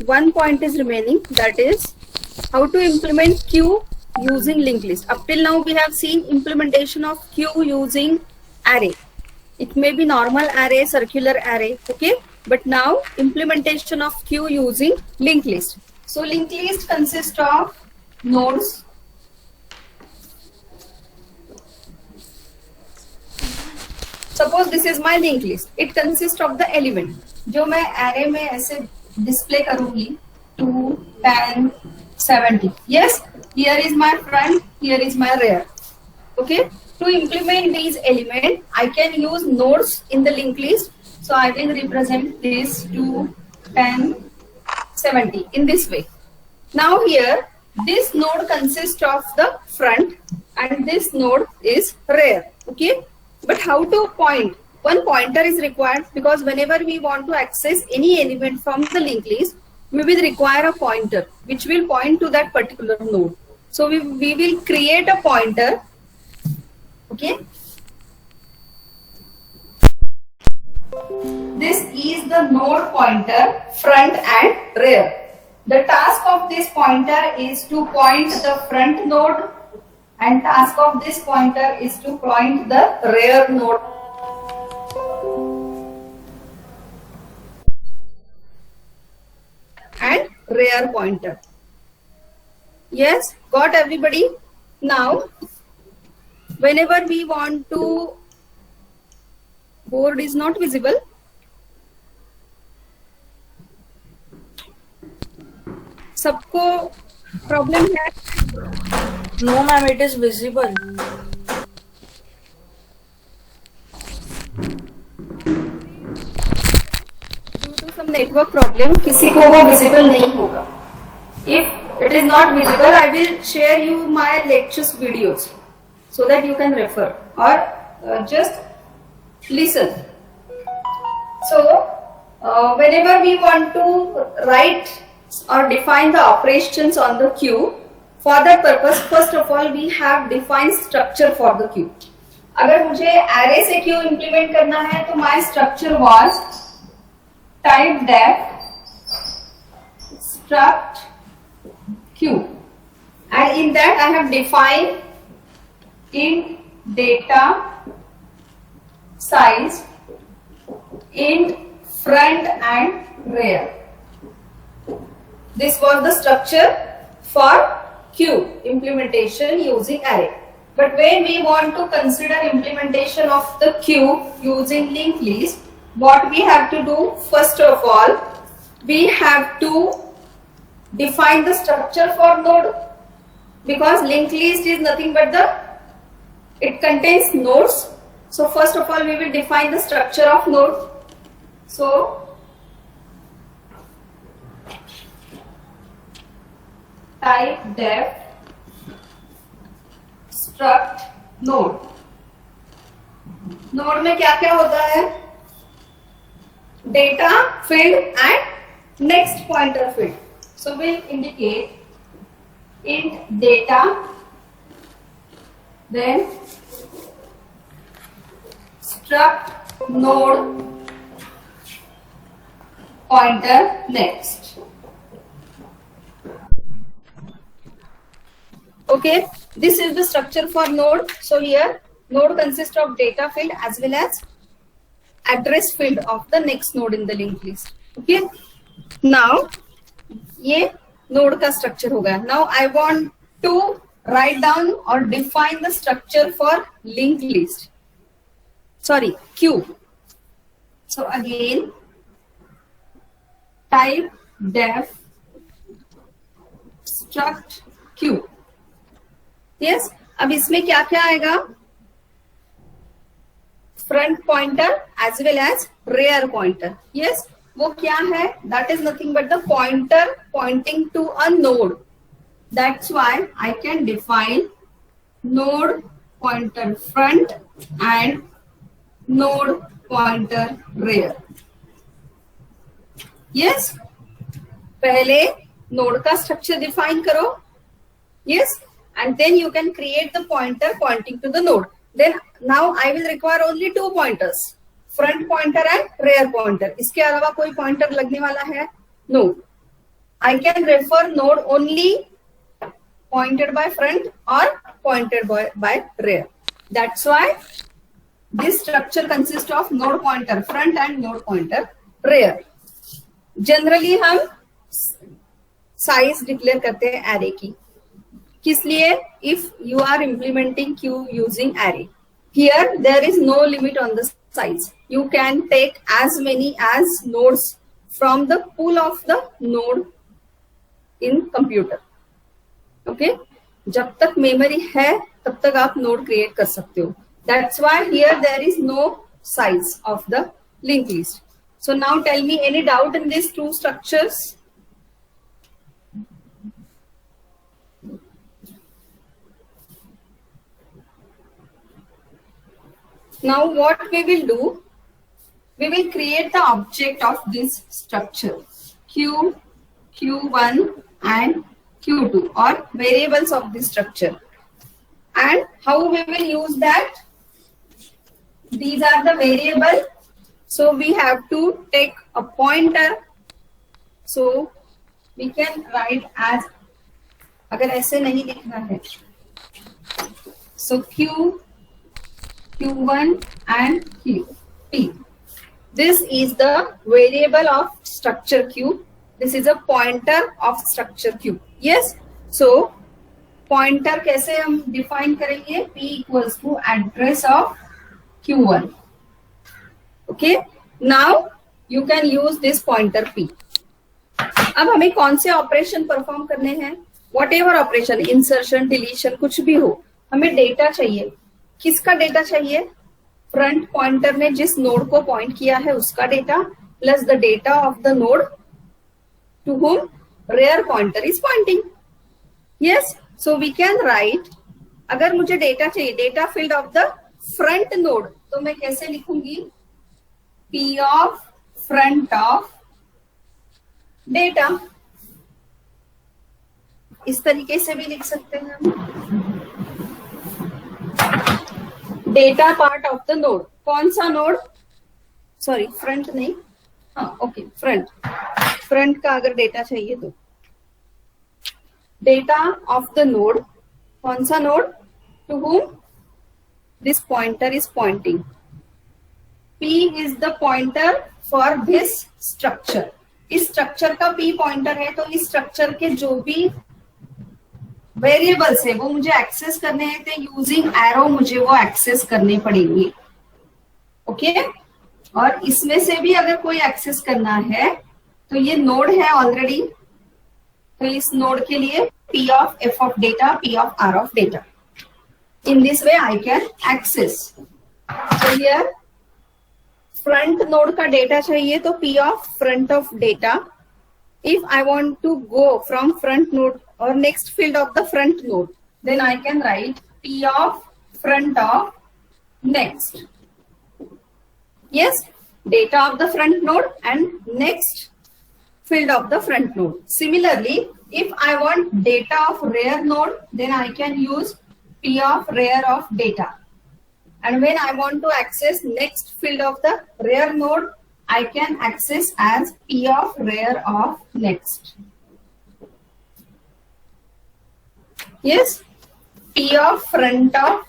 one point is remaining, that is how to implement queue using linked list. Up till now we have seen implementation of queue using array. It may be normal array, circular array, okay? But now implementation of queue using linked list. So linked list consists of nodes. Suppose this is my linked list. It consists of the element जो मैं array में ऐसे display करूँगी 2, 10, 70. Yes, here is my front, here is my rear. Okay. To implement these elements, I can use nodes in the linked list. So I will represent this 2, 10, 70 in this way. Now here, this node consists of the front and this node is rear. Okay. But how to point? One pointer is required because whenever we want to access any element from the linked list, we will require a pointer which will point to that particular node. So we will create a pointer. Okay. This is the node pointer, front and rear. The task of this pointer is to point the front node and task of this pointer is to point the rear node. And rear pointer. Yes, got everybody? Now, whenever we want to, board is not visible. सबको problem है? No ma'am, it is visible. Due to some network problem, किसी को वो visible नहीं होगा. If it is not visible, I will share you my lectures videos so that you can refer or just listen. So, whenever we want to write or define the operations on the queue, for that purpose, first of all, we have defined structure for the queue. अगर मुझे array से queue implement करना है, तो my structure was type def struct queue, and in that I have defined int data size, int front and rear. This was the structure for queue implementation using array. But when we want to consider implementation of the queue using linked list, what we have to do, first of all, we have to define the structure for node, because linked list is nothing but it contains nodes. So first of all, we will define the structure of node. So type def struct node. Node में क्या क्या होता है? Data field and next pointer field. So we'll indicate int data, then struct node pointer next. Okay, this is the structure for node. So here node consists of data field as well as address field of the next node in the linked list. Okay, now ये node का structure होगा. Now I want to write down or define the structure for linked list. Sorry, queue. So again, type def struct queue. Yes, अब इसमें क्या क्या आएगा? Front pointer as well as rear pointer. Yes, वो क्या है? That is nothing but the pointer pointing to a node. That's why I can define node pointer front and node pointer rear. Yes, पहले node का structure define करो. Yes, and then you can create the pointer pointing to the node. Then now I will require only two pointers, front pointer and rear pointer. इसके अलावा कोई pointer लगने वाला है? No. I can refer node only pointed by front or pointed by rear. That's why this structure consists of node pointer front and node pointer rear. Generally हम size declare करते हैं array की. किस लिए? If you are implementing queue using array. Here there is no limit on the size. You can take as many as nodes from the pool of the node in computer. Okay? जब तक memory है तब तक आप node create कर सकते हो. That's why here there is no size of the linked list. So now tell me, any doubt in these two structures? Now what we will do, we will create the object of this structure, Q, Q1 and Q2, or variables of this structure. And how we will use that? These are the variable. So we have to take a pointer. So we can write as, अगर ऐसे नहीं लिखना है, so Q, Q1 and Q, P. This is the variable of structure Q. This is a pointer of structure Q. Yes. So pointer कैसे हम define करेंगे? P equals to address of Q1. Okay. Now you can use this pointer P. अब हमें कौन से operation perform करने हैं? Whatever operation, insertion, deletion, कुछ भी हो, हमें डेटा चाहिए. किसका डेटा चाहिए? फ्रंट पॉइंटर ने जिस नोड को पॉइंट किया है उसका data plus the data of the node to whom rear pointer is pointing. Yes. So we can write, अगर मुझे डेटा चाहिए, data field of the front node, तो मैं कैसे लिखूंगी? P of front of data. इस तरीके से भी लिख सकते हैं हम. Data part of the node. कौन सा नोड? सॉरी, फ्रंट नहीं. हाँ, ओके, फ्रंट का अगर डेटा चाहिए तो डेटा ऑफ द नोड. कौन सा node? To whom this pointer is pointing. P is the pointer for this structure. इस स्ट्रक्चर का P पॉइंटर है, तो इस स्ट्रक्चर के जो भी वेरिएबल्स है वो मुझे एक्सेस करने हैं, तो यूजिंग एरो मुझे वो एक्सेस करने पड़ेंगे. ओके. और इसमें से भी अगर कोई एक्सेस करना है तो ये नोड है ऑलरेडी, तो इस नोड के लिए P of F of data, P of R of data. In this way I can access. So here front node का डेटा चाहिए तो P of front of data. If I want to go from front node or next field of the front node, then I can write P of front of next. Yes, data of the front node and next field of the front node. Similarly, if I want data of rear node, then I can use P of rear of data. And when I want to access next field of the rear node, I can access as P of rear of next. Yes, P of front of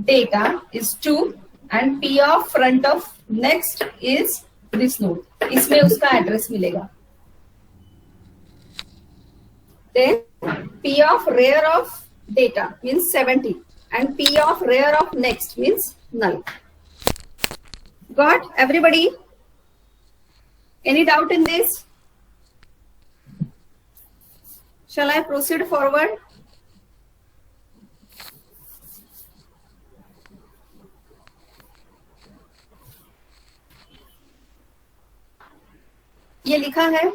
data is 2 and P of front of next is this node. इसमें उसका address मिलेगा. Then P of rear of data means 70 and P of rear of next means null. Got everybody? Any doubt in this? Shall I proceed forward? ये लिखा है.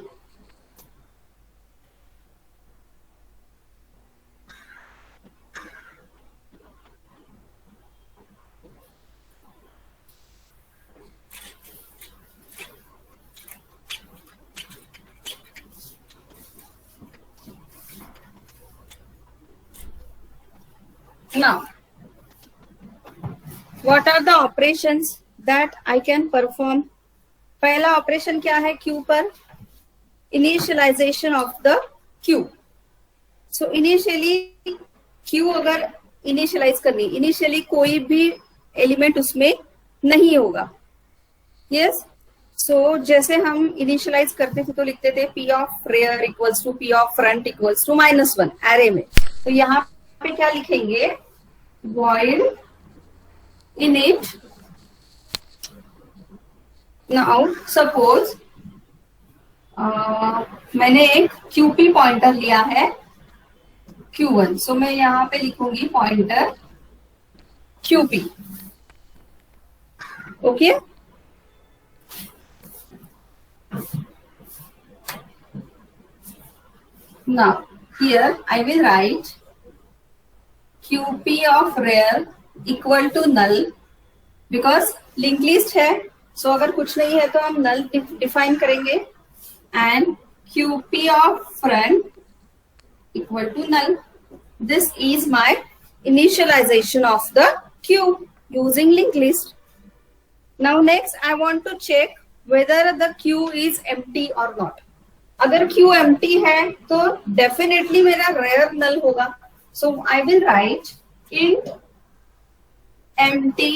Now, what are the operations that I can perform? पहला operation क्या है queue पर? Initialisation of the queue. So initially queue अगर initialise करनी, initially कोई भी एलिमेंट उसमें नहीं होगा. यस. सो जैसे हम इनिशियलाइज करते थे तो लिखते थे P of rear equals to P of front equals to -1 array में. तो यहाँ पे क्या लिखेंगे, void init. नाउ सपोज मैंने एक QP पॉइंटर लिया है Q1. सो मैं यहाँ पे लिखूंगी pointer QP. Okay. Now here I will write QP of rear equal to null because linked list है. सो अगर कुछ नहीं है तो हम null डिफाइन करेंगे and QP of front equal to null. This is my initialization of the queue using linked list. Now next I want to check whether the queue is empty or not. अगर Q empty है तो definitely मेरा rear null होगा. So I will write int empty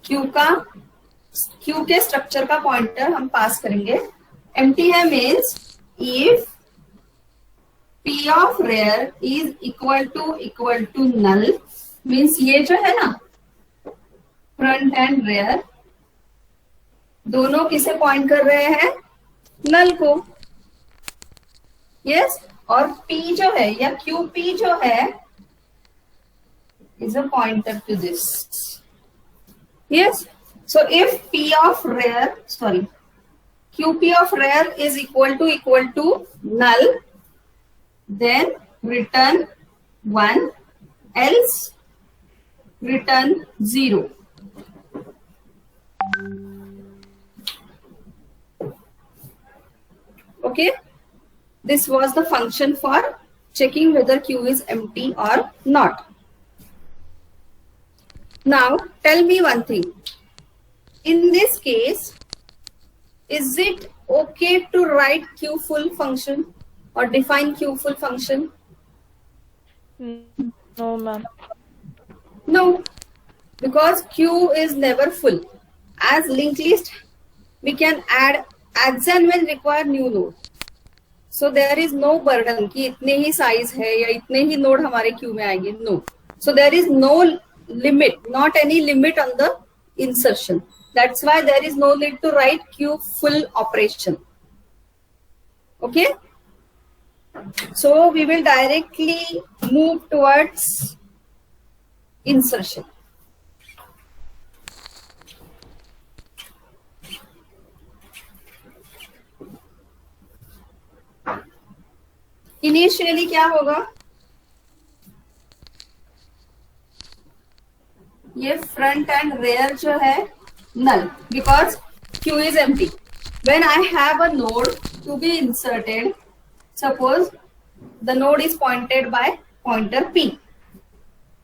Q के structure का pointer हम pass करेंगे. Empty है means if P of rear is equal to null, means ये जो है ना फ्रंट एंड रेयर दोनों किसे पॉइंट कर रहे हैं, नल को. यस. और P जो है या QP जो है is a pointer to this. Yes. So if QP of rear is equal to null, then return 1, else return 0. Okay, this was the function for checking whether Q is empty or not. Now tell me one thing. In this case, is it okay to write Q full function or define Q full function? No, ma'am. No, because Q is never full. As linked list, we can add as and when require new node. So there is no burden कि इतने ही size है या इतने ही node हमारे queue में आएंगे. No. So there is no limit, not any limit on the insertion. That's why there is no need to write queue full operation. Okay. So we will directly move towards insertion. Initially क्या होगा, ये front end rare जो है null because Q is empty. When I have a node to be inserted, suppose the node is pointed by pointer P.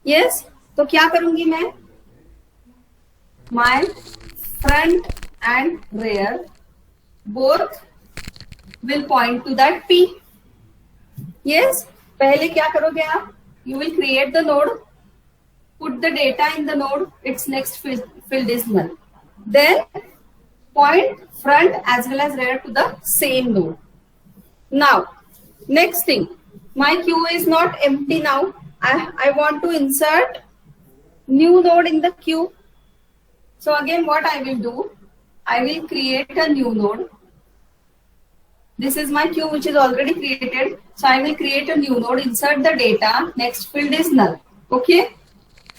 Yes, तो क्या करूंगी मैं, my front and rear both will point to that P. Yes, पहले क्या करोगे आप, you will create the node, put the data in the node, its next field is null. Then point front as well as rear to the same node. Now, next thing, my queue is not empty now. I want to insert new node in the queue. So again, what I will do, I will create a new node. This is my queue which is already created. So I will create a new node, insert the data, next field is null. Okay.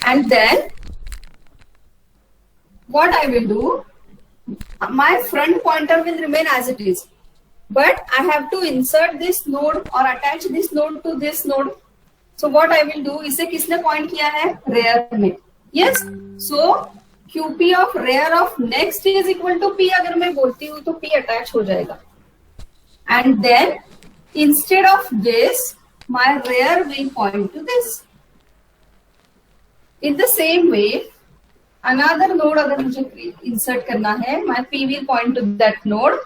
And then what I will do, my front pointer will remain as it is. But I have to insert this node or attach this node to this node. So what I will do, इसे किसने point किया है, rear में. Yes. So QP of rear of next is equal to P. अगर मैं बोलती हूँ तो P attach हो जाएगा. And then instead of this, my rear will point to this. In the same way, another node अगर मुझे इंसर्ट करना है, my p will point to that node.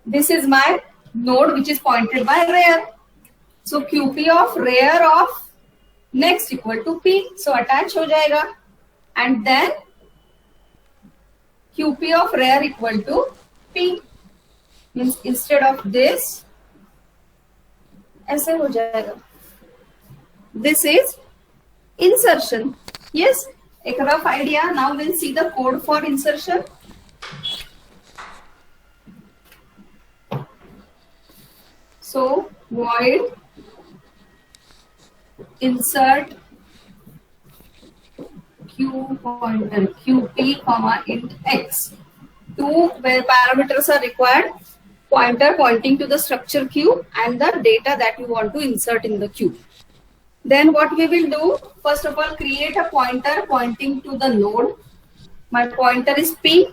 This is my node which is pointed by rear. So qp of rear of next equal to p. So attach हो जाएगा, and then qp of rear equal to p. Means instead of this ऐसे हो जाएगा. This is insertion. Yes, a rough idea. Now we'll see the code for insertion. So void insert q pointer qp comma int x. Two where parameters are required: pointer pointing to the structure q and the data that you want to insert in the q. Then what we will do, first of all, create a pointer pointing to the node. My pointer is p.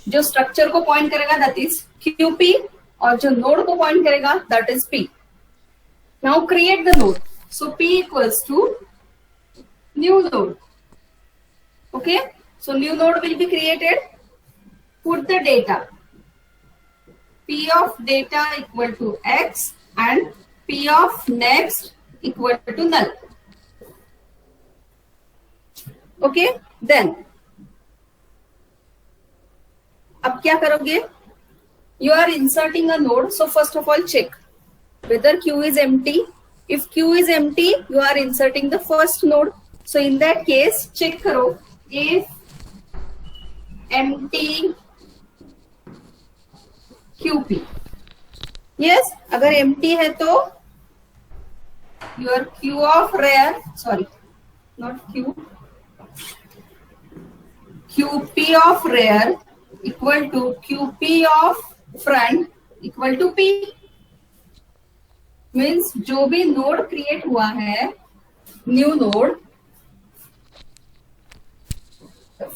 जो structure को point करेगा that is qp, और जो node को point करेगा that is p. Now create the node. So p equals to new node. Okay. So new node will be created. Put the data. P of data equal to x and P of next equal to null. Okay. Then अब क्या करोगे? You are inserting a node. So first of all check whether Q is empty. If Q is empty, you are inserting the first node. So in that case, check करो if empty QP. Yes, अगर empty है तो your Q of rear, sorry, not Q, QP of rear equal to QP of front equal to P. Means जो भी node create हुआ है, new node,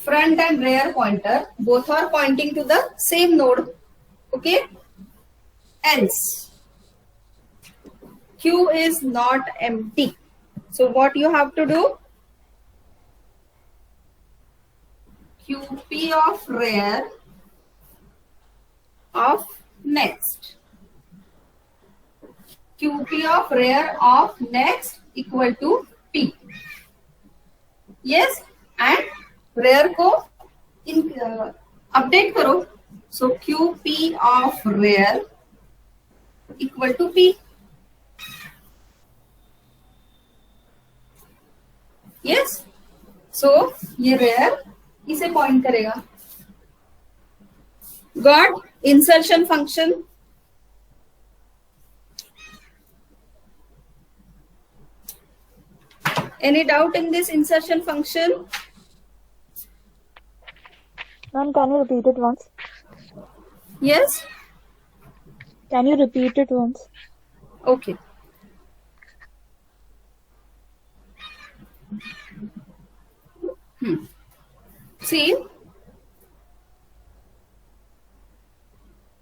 front and rear pointer both are pointing to the same node. Okay. Else Q is not empty. So what you have to do? QP of rear of next. QP of rear of next equal to P. Yes, and rear को update करो. So QP of rear equal to P. Yes. So ये rear इसे point करेगा. Got insertion function. Any doubt in this insertion function? Ma'am, can you repeat it once? Yes. Can you repeat it once? Okay. See,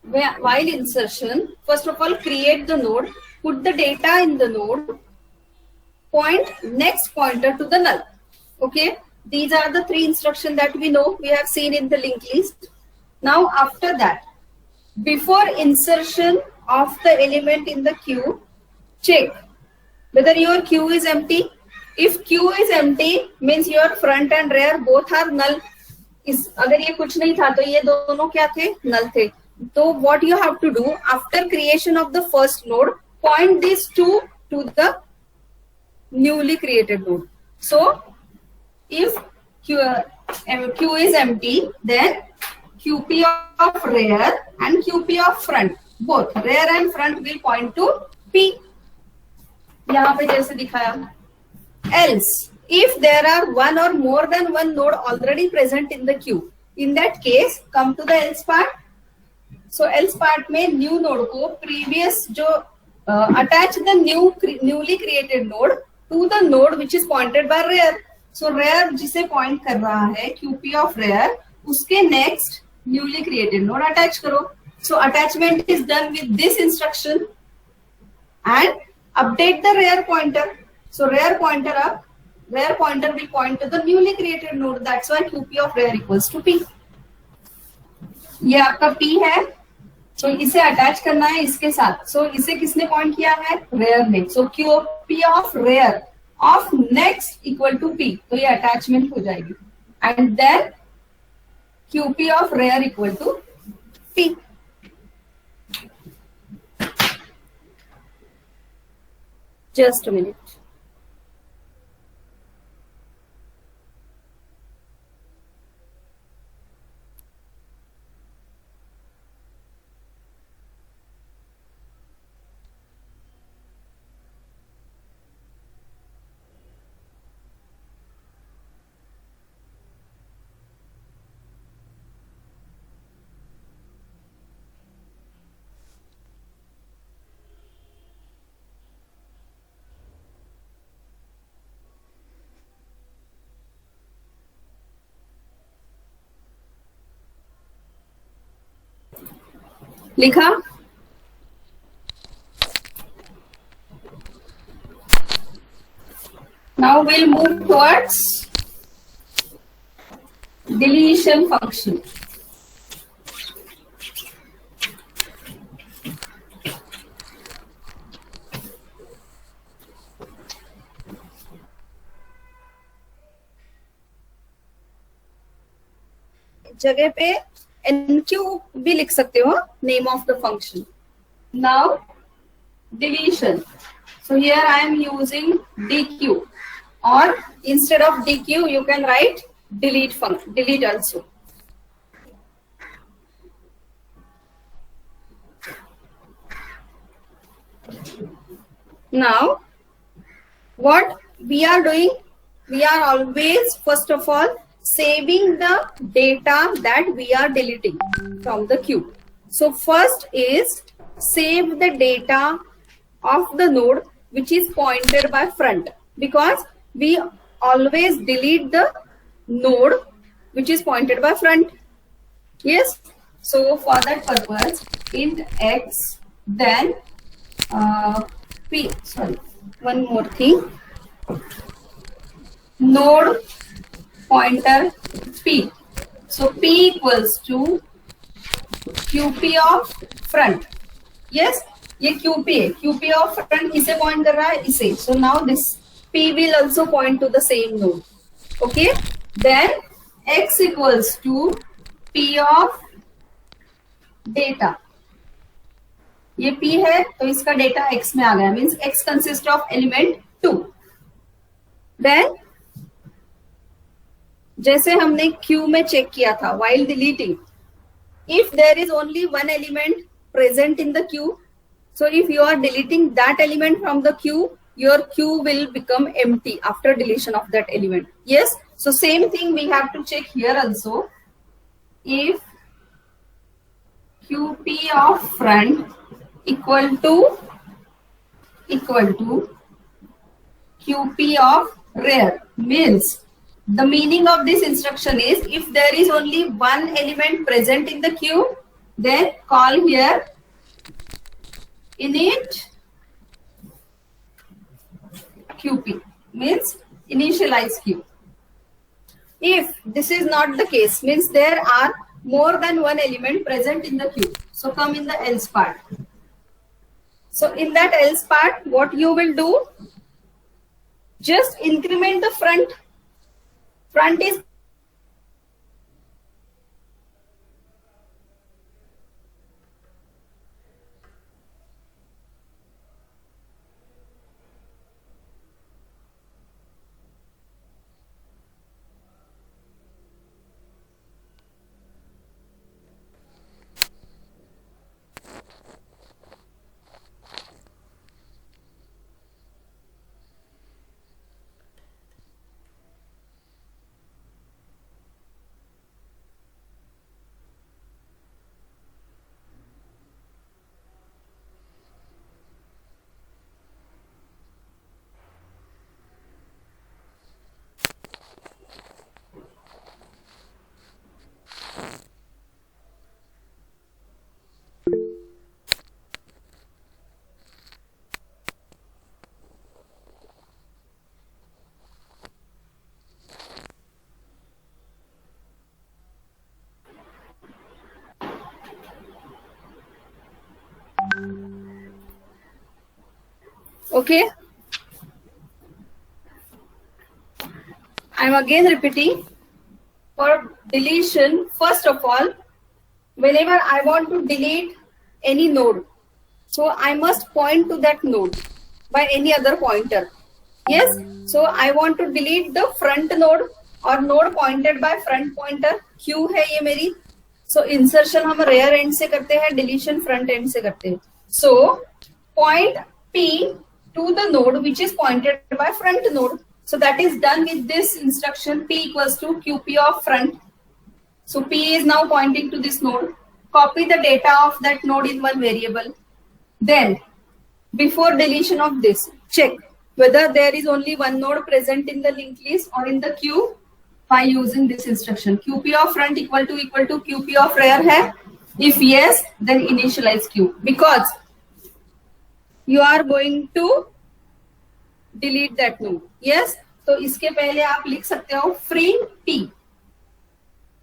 while insertion, first of all, create the node, put the data in the node, point next pointer to the null. Okay, these are the three instructions that we know, we have seen in the linked list. Now after that, before insertion of the element in the queue, check whether your queue is empty. If queue is empty, means your front and rear both are null. अगर ये कुछ नहीं था तो ये दोनों क्या थे? Null थे. So what you have to do after creation of the first node, point these two to the newly created node. So if Q is empty, then QP of rear and QP of front, both rear and front will point to P. यहाँ पे जैसे दिखाया. Else, if there are one or more than one node already present in the queue, in that case, come to the else part. So else part में new node को previous जो attach the newly created node to the node which is pointed by rear. So rear जिसे point कर रहा है QP of rear, उसके next newly created node attach करो. So attachment is done with this instruction and update the rear pointer. So rear pointer up Where pointer will point to the newly created node. That's why QP of where equals to P. ये आपका P है, तो इसे attach करना है इसके साथ. सो इसे किसने पॉइंट किया है? रेयर ने. So QP of rear of next equal to P. तो ये अटैचमेंट हो जाएगी. And then QP of rear equal to P. Just a minute. लिखा. Now we'll move towards deletion function. जगह पे NQ भी लिख सकते हो, name of the function. Now deletion. So here I am using DQ, or instead of DQ you can write delete function, delete also. Now what we are doing, we are always first of all saving the data that we are deleting from the queue. So first is save the data of the node which is pointed by front, because we always delete the node which is pointed by front. Yes. So for that purpose, int x, then p, sorry, one more thing, node pointer p. So p equals to QP of front. Yes, ये QP है. QP of front इसे point कर रहा है, इसे. So now this p will also point to the same node. Okay. Then x equals to p of data. ये p है तो इसका डेटा x में आ गया. Means x consists of element 2. Then जैसे हमने Q में चेक किया था while deleting, if there is only one element present in the queue, so if you are deleting that element from the queue, your queue will become empty after deletion of that element. Yes. So same thing we have to check here also. If QP of front equal to QP of rear, means the meaning of this instruction is if there is only one element present in the queue, then call here init QP, means initialize queue. If this is not the case, means there are more than one element present in the queue, so come in the else part. So in that else part, what you will do, just increment the front. Front is Okay, I'm again repeating. For deletion, first of all, whenever I want to delete any node, so I must point to that node by any other pointer. Yes, so I want to delete the front node or node pointed by front pointer. Q है ये मेरी. So insertion हम rear end से करते हैं, deletion front end से करते हैं. So point P to the node which is pointed by front node. So that is done with this instruction P equals to QP of front. So P is now pointing to this node. Copy the data of that node in one variable. Then before deletion of this, check whether there is only one node present in the linked list or in the queue by using this instruction. QP of front equal to QP of rear है. If yes, then initialize queue because you are going to delete that node. Yes, तो इसके पहले आप लिख सकते हो free P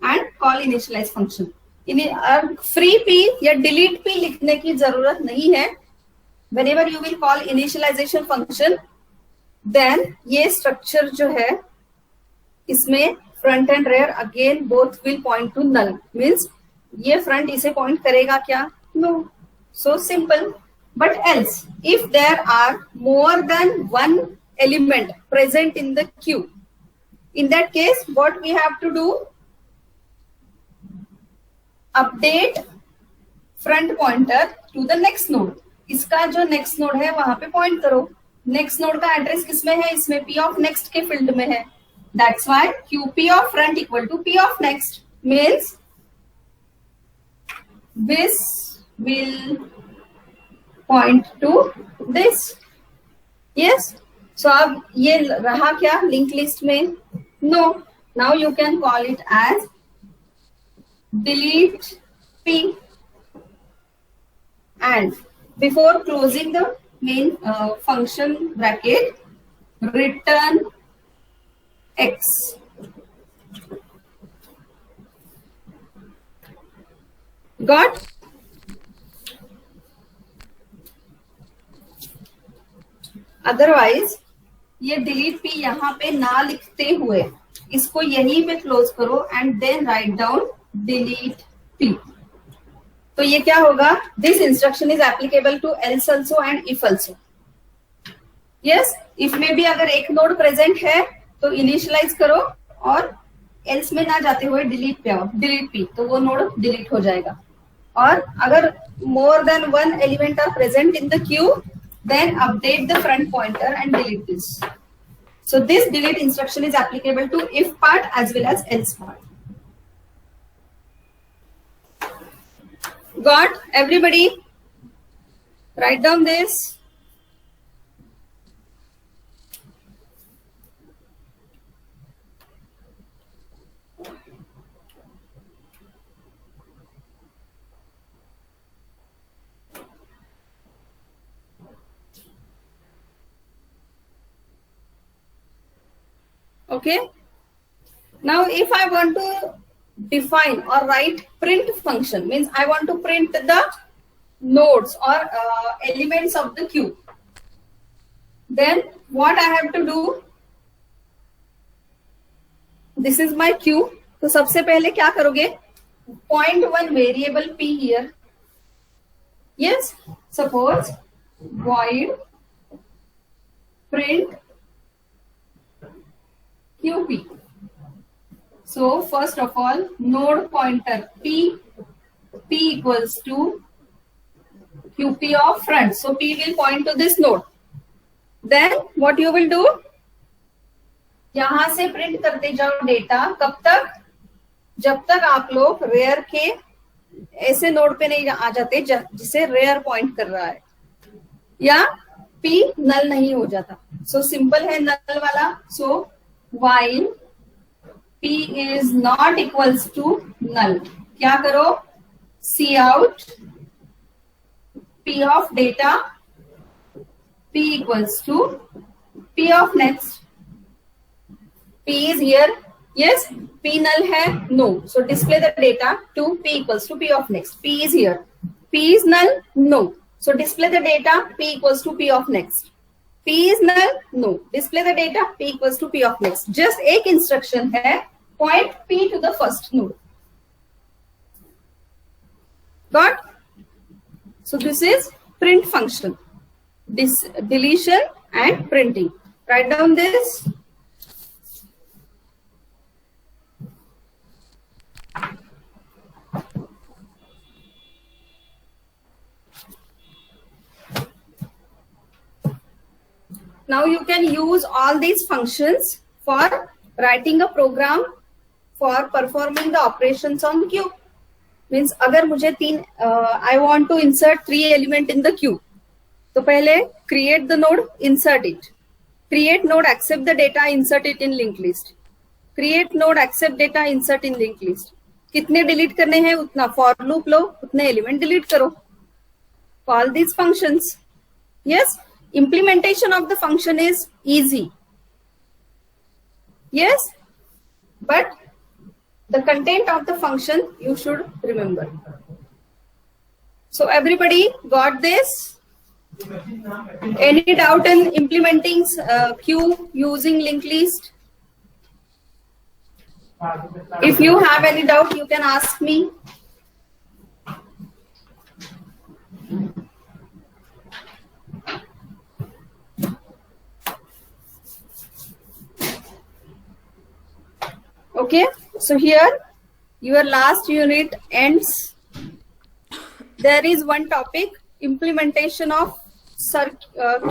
and call initialize function. free P या delete P लिखने की जरूरत नहीं है. Whenever you will call initialization function, then ये structure जो है इसमें front and rear again both will point to null. Means ये front इसे point करेगा क्या? No. So simple. But else, if there are more than one element present in the queue, in that case, what we have to do? Update front pointer to the next node. इसका जो next node है वहां पे point करो. Next node का address किसमें है? इसमें P of next के field में है. That's why QP of front equal to P of next means this will point to this. Yes. So अब ये रहा क्या linked list में? No. Now you can call it as delete P. And before closing the main function bracket, return X. Got? Otherwise ये delete P यहाँ पे ना लिखते हुए इसको यहीं पे क्लोज करो and then write down delete P. तो ये क्या होगा? This instruction is applicable to else also and if also. Yes, if में भी अगर एक नोड प्रेजेंट है तो इनिशियलाइज करो और एल्स में ना जाते हुए डिलीट पी, तो वो नोड डिलीट हो जाएगा. और अगर more than one element are present in the queue, then update the front pointer and delete this. So this delete instruction is applicable to if part as well as else part. Got? Everybody write down this. Okay. Now if I want to define or write print function, means I want to print the nodes or elements of the queue, then what I have to do? This is my queue. तो सबसे पहले क्या करोगे? Point one variable P here. Yes, suppose void print QP. So first of all, node pointer P equals to QP of front. So P will point to this node. Then what you will do? यहां से print करते जाओ data. कब तक? जब तक आप लोग रेयर के ऐसे नोड पे नहीं आ जाते जिसे रेयर पॉइंट कर रहा है या P नल नहीं हो जाता. सो सिंपल है नल वाला. सो while P is not equals to null, क्या करो? See out P of data P equals to P of next. P is here. Yes. P null है? No. So display the data to P equals to P of next. P is here. P is null? No. So display the data P equals to P of next. P is null? No. Display the data P equals to P of next. Just एक instruction है, point P to the first node. Got? So this is print function. This deletion and printing. Write down this. Now you can use all these functions for writing a program for performing the operations on queue. Means अगर मुझे I want to insert 3 element in the queue, तो पहले create the node, insert it. Create node, accept the data, insert it in linked list. Create node, accept data, insert in linked list. कितने delete करने हैं उतना for loop लो, उतने element delete करो. Call these functions. Yes. Implementation of the function is easy. Yes, but the content of the function you should remember. So everybody got this? Any doubt in implementing queue using linked list? If you have any doubt, you can ask me. Okay, so here your last unit ends. There is one topic, implementation of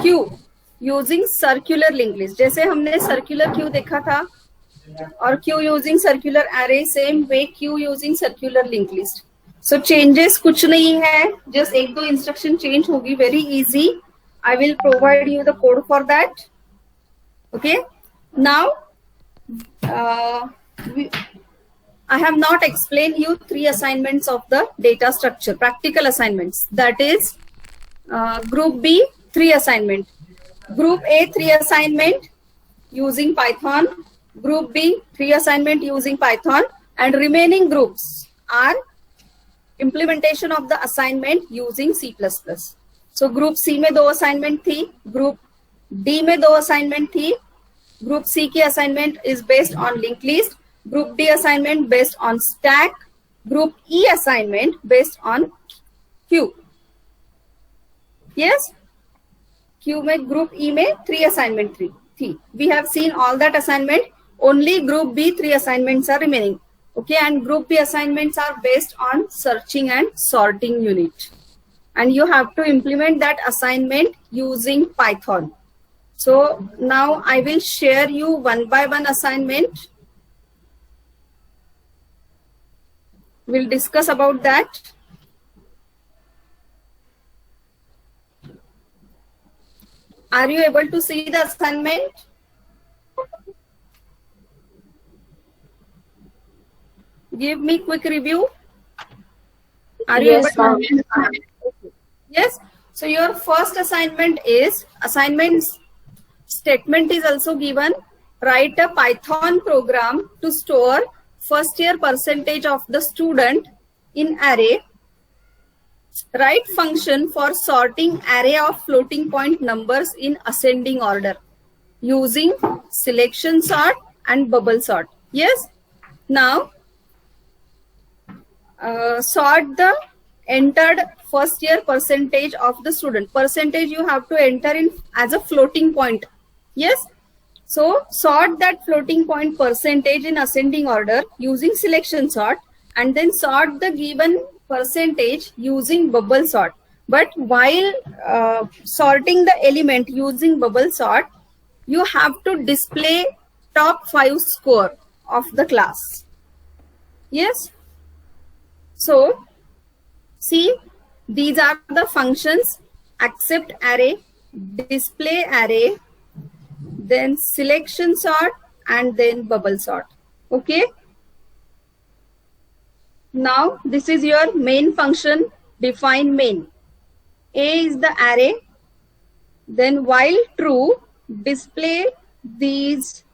queue using circular linked list. जैसे हमने circular queue देखा था और queue using circular array, same way queue using circular linked list. So changes कुछ नहीं है, just एक दो instruction change होगी, very easy. I will provide you the code for that. Okay, now I have not explained you 3 assignments of the data structure, practical assignments. That is group B 3 assignment, group A 3 assignment using Python, group B 3 assignment using Python, and remaining groups are implementation of the assignment using C++. So group C में 2 assignment थी, group D में 2 assignment थी, group C की assignment is based on linked list, group D assignment based on stack, group E assignment based on queue. Yes, queue में group E में 3 assignment थी. We have seen all that assignment. Only group B 3 assignments are remaining. Okay, and group B assignments are based on searching and sorting unit, and you have to implement that assignment using Python. So now I will share you one by one assignment. We'll discuss about that. Are you able to see the assignment? Give me quick review. Are you able to? Yes. So your first assignment is assignment statement is also given. Write a Python program to store first year percentage of the student in array. Write function for sorting array of floating point numbers in ascending order using selection sort and bubble sort. Yes. Now sort the entered first year percentage of the student. Percentage you have to enter in as a floating point. Yes. So sort that floating point percentage in ascending order using selection sort, and then sort the given percentage using bubble sort. But while sorting the element using bubble sort, you have to display top 5 score of the class. Yes. So see, these are the functions: accept array, display array, then selection sort, and then bubble sort. Okay. Now this is your main function. Define main. A is the array. Then while true, display these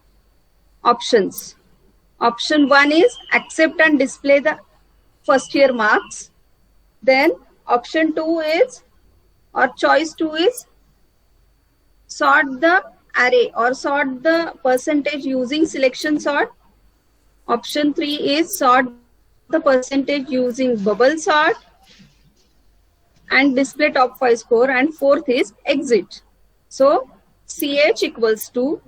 options. Option 1 is accept and display the first year marks. Then option 2 is, or choice 2 is sort the array or sort the percentage using selection sort. Option 3 is sort the percentage using bubble sort and display top 5 score, and fourth is exit. So ch equals to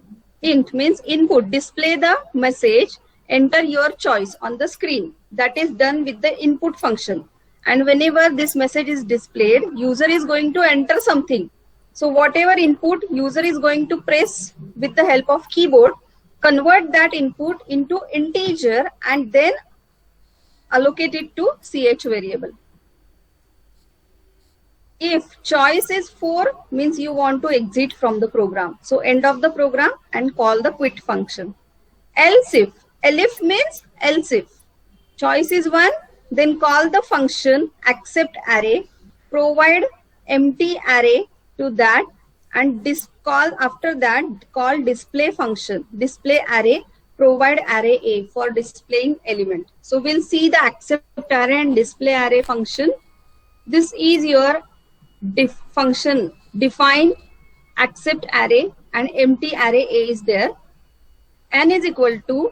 int means input, display the message, enter your choice on the screen. That is done with the input function. And whenever this message is displayed, user is going to enter something. So whatever input user is going to press with the help of keyboard, convert that input into integer and then allocate it to ch variable. If choice is 4, means you want to exit from the program. So end of the program and call the quit function. Else if, elif means else if. Choice is 1, then call the function accept array, provide empty array to that, and call after that call display function, display array, provide array A for displaying element. So we'll see the accept array and display array function. This is your function, define accept array and empty array A is there. N is equal to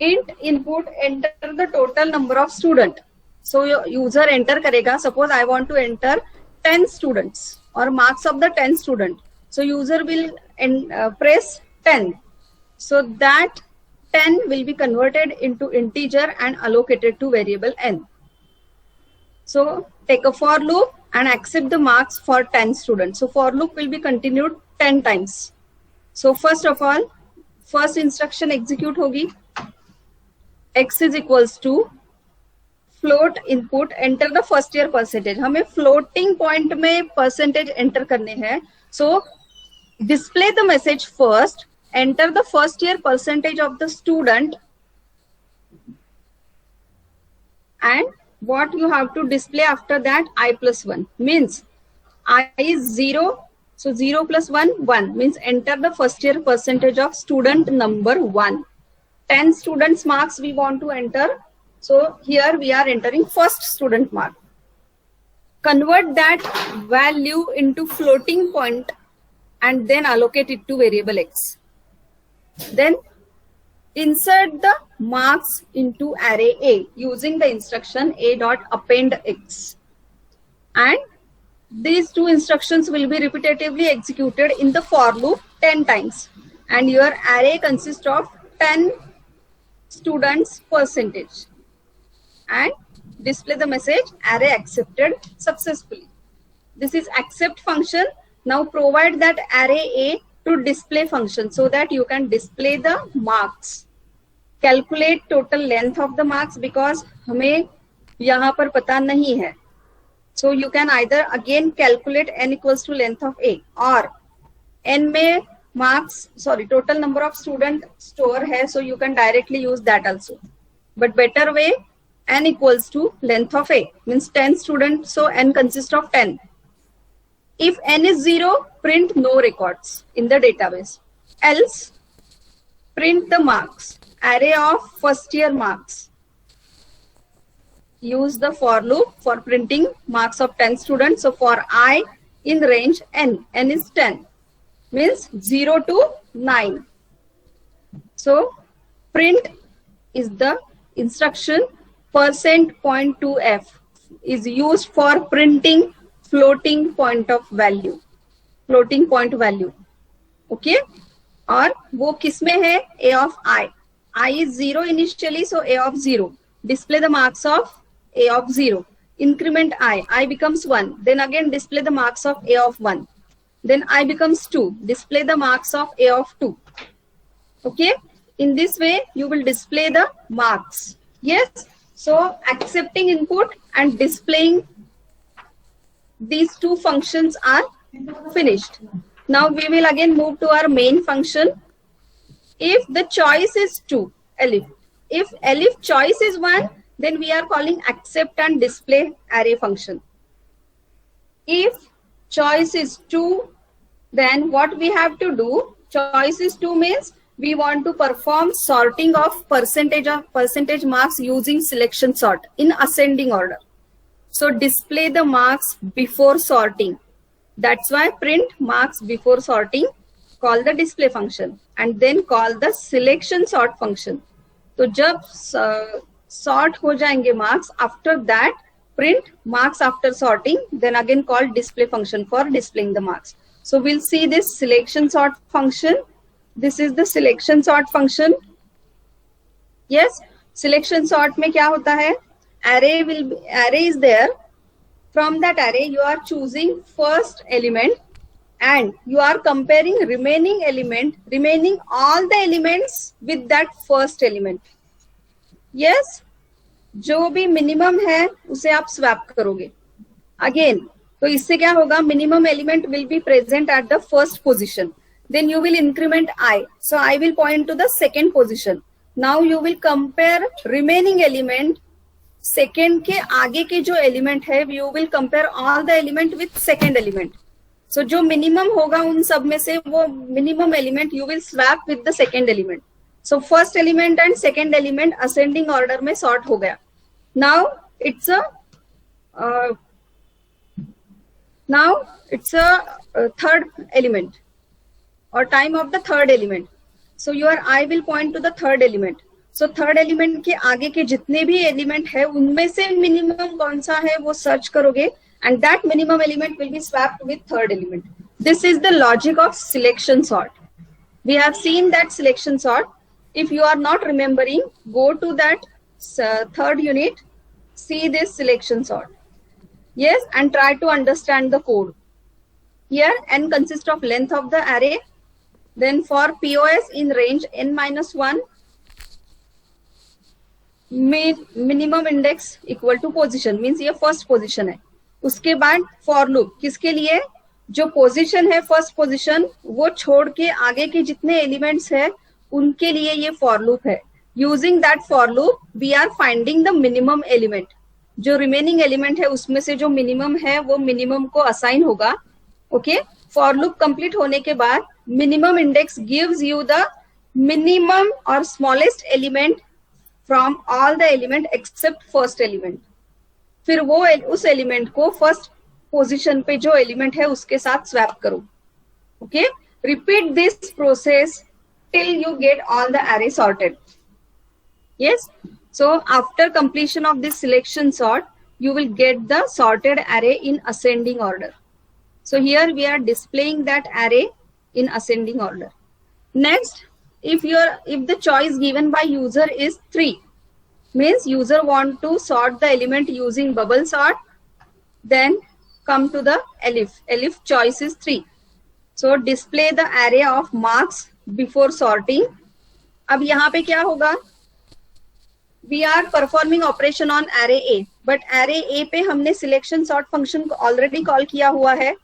int input, enter the total number of student. So your user enter karega, suppose I want to enter 10 students or marks of the 10 student. So user will press 10. So that 10 will be converted into integer and allocated to variable n. So take a for loop and accept the marks for 10 students. So for loop will be continued 10 times. So first of all, first instruction execute hogi. X is equals to float input, enter the first year percentage. हमें floating point में percentage enter करने हैं. So display the message first, enter the first year percentage of the student, and what you have to display after that, I plus 1 means I is 0. So 0 plus 1, 1 means enter the first year percentage of student number 1. 10 students marks we want to enter. So here we are entering first student mark. Convert that value into floating point and then allocate it to variable X. Then insert the marks into array A using the instruction a.append X. And these two instructions will be repetitively executed in the for loop 10 times. And your array consists of 10 students percentage. And display the message array accepted successfully. This is accept function. Now provide that array A to display function so that you can display the marks. Calculate total length of the marks because हमें यहाँ पर पता नहीं है. So you can either again calculate n equals to length of A or n में marks, sorry, total number of student store है, so you can directly use that also. But better way, n equals to length of A means 10 students, so n consists of 10. If n is 0, print no records in the database. Else, print the marks, array of first year marks. Use the for loop for printing marks of 10 students. So for I in range n, n is 10, means 0 to 9. So print is the instruction. %.2f is used for printing floating point of value, floating point value. Okay, और वो किसमें है? A of I. I is 0 initially, so A of 0. Display the marks of A of 0. Increment I becomes 1. Then again display the marks of A of 1. Then I becomes 2. Display the marks of A of 2. Okay, in this way you will display the marks. Yes. So accepting input and displaying these two functions are finished. Now we will again move to our main function. If the choice is 2, elif. If elif choice is 1, then we are calling accept and display array function. If choice is 2, then what we have to do, choice is 2 means we want to perform sorting of percentage marks using selection sort in ascending order. So display the marks before sorting. That's why print marks before sorting, call the display function, and then call the selection sort function. तो जब sort हो जाएंगे marks, after that print marks after sorting, then again call display function for displaying the marks. So we'll see this selection sort function. This is the selection sort function. Yes, selection sort में क्या होता है? Array is there. From that array, you are choosing first element and you are comparing remaining all the elements with that first element. Yes, जो भी minimum है उसे आप swap करोगे. Again, तो इससे क्या होगा? Minimum element will be present at the first position. Then you will increment I. So I will point to the second position. Now you will compare remaining element. Second के आगे के जो element है you will compare all the element with second element. So जो minimum होगा उन सब में से वो minimum element you will swap with the second element. So first element and second element ascending order में सॉर्ट हो गया. Now it's a third element और time of the third element. So your I will point to the third element. So third element के आगे के जितने भी element है उनमें से मिनिमम कौन सा है वो सर्च करोगे and that minimum element will be swapped with third element. This is the logic of selection sort. We have seen that selection sort. If you are not remembering, go to that third unit, see this selection sort. Yes, and try to understand the code. Here n consists of length of the array. Then for POS in range n-1, minimum index equal to position, means ये first position है. उसके बाद for loop किसके लिए? जो position है first position वो छोड़ के आगे के जितने elements है उनके लिए ये for loop है. Using that for loop we are finding the minimum element. जो रिमेनिंग एलिमेंट है उसमें से जो मिनिमम है वो मिनिमम को असाइन होगा. ओके, फॉर लूप कंप्लीट होने के बाद minimum index gives you the minimum और smallest element from all the element except first element. फिर वो उस एलिमेंट को फर्स्ट पोजीशन पे जो एलिमेंट है उसके साथ स्वैप करो. Okay, repeat this process till you get all the array sorted. Yes. So after completion of this selection sort, you will get the sorted array in ascending order. So here we are displaying that array in ascending order. Next, if the choice given by user is 3, means user want to sort the element using bubble sort, then come to the elif. Elif choice is 3. So display the array of marks before sorting. अब यहाँ पे क्या होगा? We are performing operation on array A, but array A पे हमने selection sort function को already call किया हुआ है.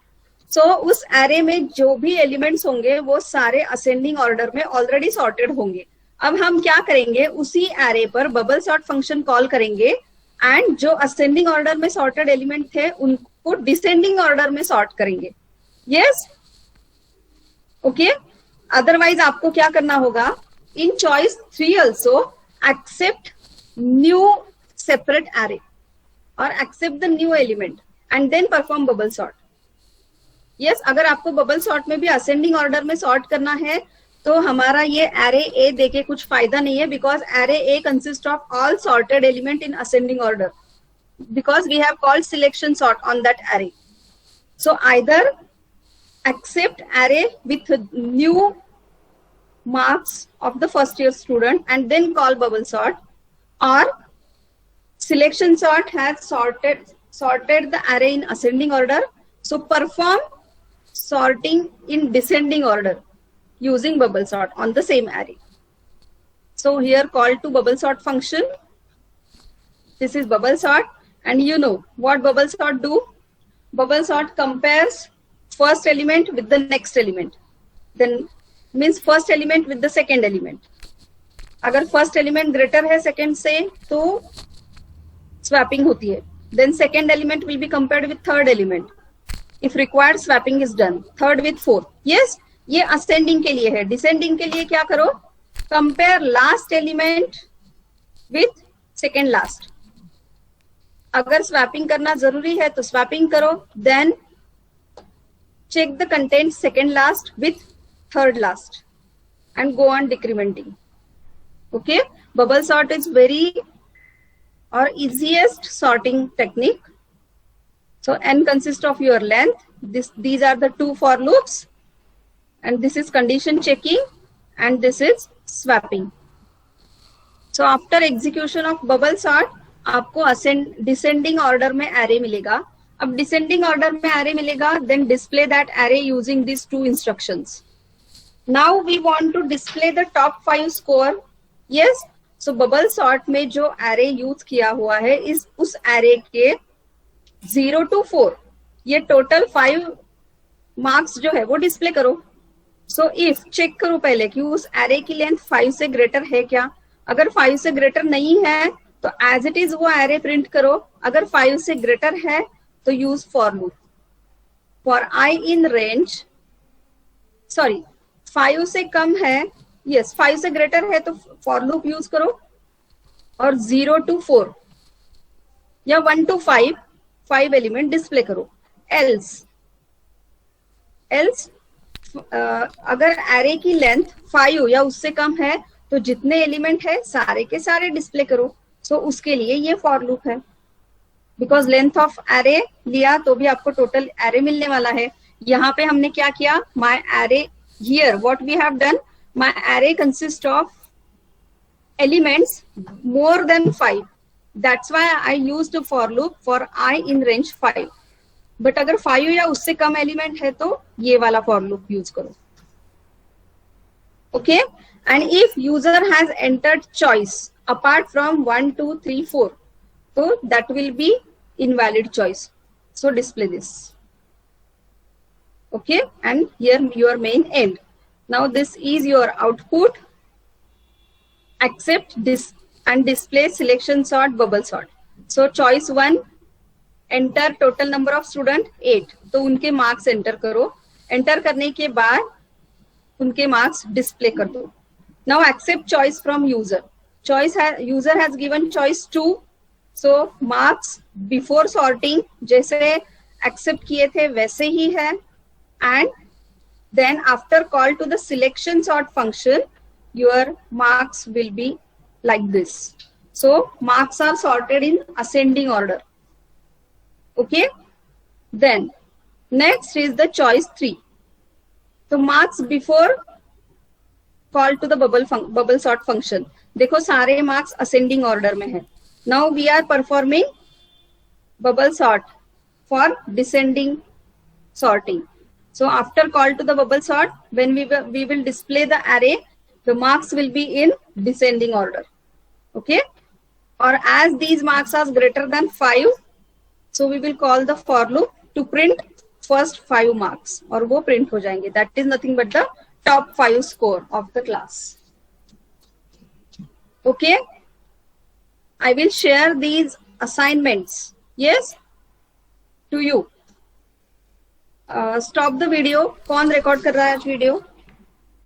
So उस array में जो भी elements होंगे वो सारे ascending order में already sorted होंगे. अब हम क्या करेंगे? उसी array पर bubble sort function call करेंगे and जो ascending order में sorted element थे उनको descending order में sort करेंगे. Yes? Okay? Otherwise आपको क्या करना होगा? In choice 3 also accept new separate array or accept the new element and then perform bubble sort. Yes, अगर आपको bubble sort में भी ascending order में sort करना है तो हमारा ये array A देके कुछ फायदा नहीं है, because array A consists of all sorted element in ascending order, because we have called selection sort on that array. So either accept array with new marks of the first year student and then call bubble sort, or selection sort has sorted the array in ascending order, so perform sorting in descending order using bubble sort on the same array. So here call to bubble sort function. This is bubble sort, and you know what bubble sort do? Bubble sort compares first element with the next element, then means first element with the second element. अगर first element greater है second से तो swapping होती है. Then second element will be compared with third element. If required swapping is done. Third with fourth. Yes, ये ascending के लिए है. डिसेंडिंग के लिए क्या करो? Compare last element with second last. अगर स्वैपिंग करना जरूरी है तो स्वैपिंग करो. Then check the content second last with third last and go on decrementing. Okay, bubble sort is very or easiest sorting technique. So n consists of your length. These are the two for loops, and this is condition checking, and this is swapping. So after execution of bubble sort, आपको descending order में array मिलेगा. अब descending order में array मिलेगा, then display that array using these two instructions. Now we want to display the top 5 score. Yes, so bubble sort में जो array use किया हुआ है इस उस array के 0 to 4 ये total 5 marks जो है वो display करो. So if check करो पहले कि उस array की length 5 से greater है क्या. अगर 5 से greater नहीं है तो as it is वो array print करो. अगर 5 से greater है तो use for loop. For I in range, sorry 5 से कम है, yes 5 से greater है तो for loop use करो, और 0 to 4 या 1 to 5 एलिमेंट डिस्प्ले करो. else अगर एरे की लेंथ 5 या उससे कम है तो जितने एलिमेंट है सारे के सारे डिस्प्ले करो. सो उसके लिए ये फॉर लूप है. बिकॉज लेंथ ऑफ एरे लिया तो भी आपको टोटल एरे मिलने वाला है. यहाँ पे हमने क्या किया, my array here what we have done, my array consist of elements more than 5. That's why I used for loop for i in range 5. But अगर 5 या उससे कम एलिमेंट है तो ये वाला फॉर लूप यूज करो. Okay, and if user has entered choice apart from 1 2 3 4 so that will be invalid choice. So display this. Okay, and here your main end. Now this is your output. Accept this and display selection sort, bubble sort. So choice 1, enter total number of student 8. तो उनके marks enter करो. Enter करने के बाद उनके marks display कर दो. Now accept choice from user. User has given choice 2. So marks before sorting जैसे accept किए थे वैसे ही है, and then after call to the selection sort function your marks will be like this. So marks are sorted in ascending order. Okay, then next is the choice 3. So marks before call to the bubble sort function. देखो सारे marks ascending order में है. Now we are performing bubble sort for descending sorting. So after call to the bubble sort, when we will display the array, the marks will be in descending order. Okay, or as these marks are greater than 5, so we will call the for loop to print first 5 marks, और वो print हो जाएंगे. That is nothing but the top 5 score of the class. Okay, I will share these assignments, yes, to you. Stop the video. कौन record कर रहा है आज video?